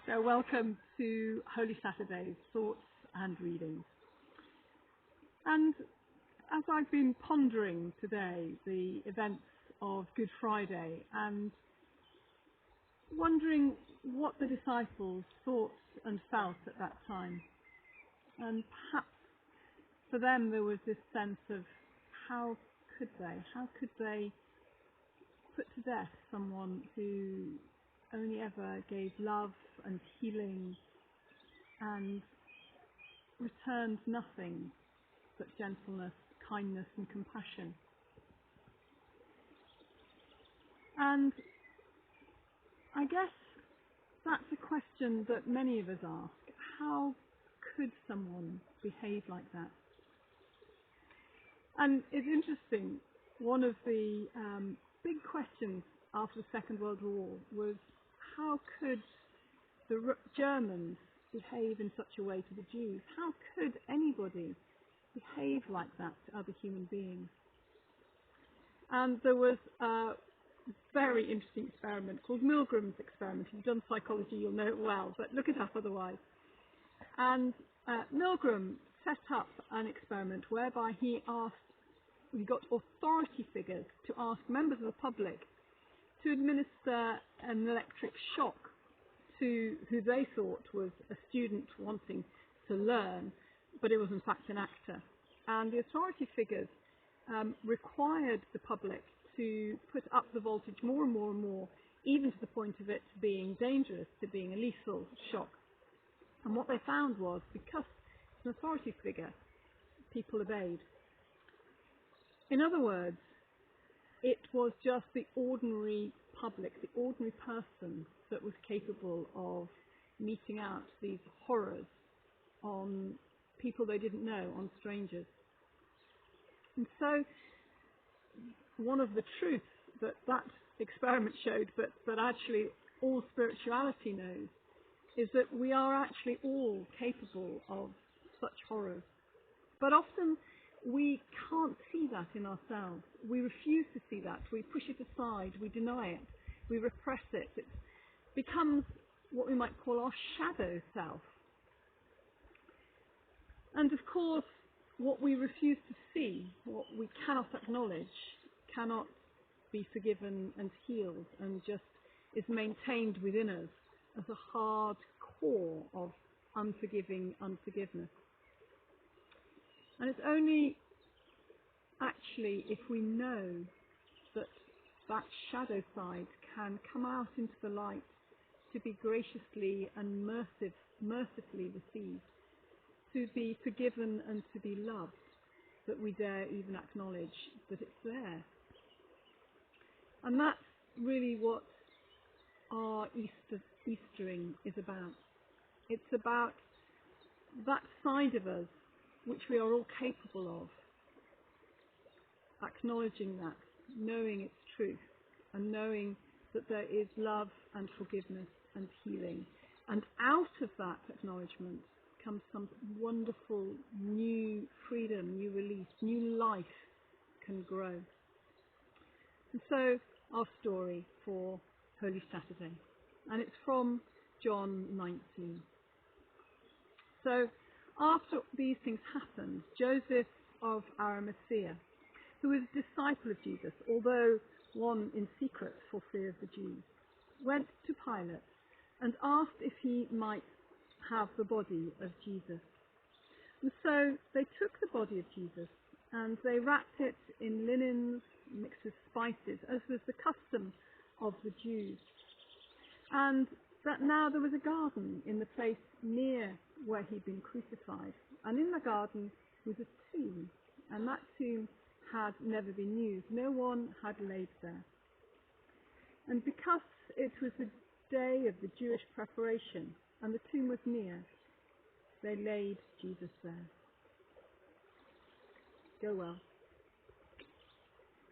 So welcome to Holy Saturday's thoughts and readings. And as I've been pondering today the events of Good Friday and wondering what the disciples thought and felt at that time, and perhaps for them there was this sense of how could they put to death someone who only ever gave love and healing and returned nothing but gentleness, kindness and compassion. And I guess that's a question that many of us ask. How could someone behave like that? And it's interesting, one of the big questions after the Second World War was, how could the Germans behave in such a way to the Jews? How could anybody behave like that to other human beings? And there was a very interesting experiment called Milgram's experiment. If you've done psychology, you'll know it well, but look it up otherwise. And Milgram set up an experiment whereby he got authority figures to ask members of the public to administer an electric shock to who they thought was a student wanting to learn, but it was in fact an actor. And the authority figures required the public to put up the voltage more and more and more, even to the point of it being dangerous, to being a lethal shock. And what they found was, because it's an authority figure, people obeyed. In other words, it was just the ordinary public, the ordinary person that was capable of meting out these horrors on people they didn't know, on strangers. And so one of the truths that experiment showed, but actually all spirituality knows, is that we are actually all capable of such horrors. But often we can't see that in ourselves. We refuse to see that. We push it aside. We deny it. We repress it. It becomes what we might call our shadow self. And of course, what we refuse to see, what we cannot acknowledge, cannot be forgiven and healed, and just is maintained within us as a hard core of unforgiving unforgiveness. And it's only actually if we know that that shadow side can come out into the light to be graciously and mercifully received, to be forgiven and to be loved, that we dare even acknowledge that it's there. And that's really what our Eastering is about. It's about that side of us which we are all capable of, acknowledging that, knowing its truth, and knowing that there is love and forgiveness and healing. And out of that acknowledgement comes some wonderful new freedom, new release, new life can grow. And so our story for Holy Saturday, and it's from John 19. So after these things happened, Joseph of Arimathea, who was a disciple of Jesus, although one in secret for fear of the Jews, went to Pilate and asked if he might have the body of Jesus. And so they took the body of Jesus and they wrapped it in linens mixed with spices, as was the custom of the Jews. And that now there was a garden in the place near where he'd been crucified. And in the garden was a tomb, and that tomb had never been used. No one had laid there. And because it was the day of the Jewish preparation, and the tomb was near, they laid Jesus there. Go well.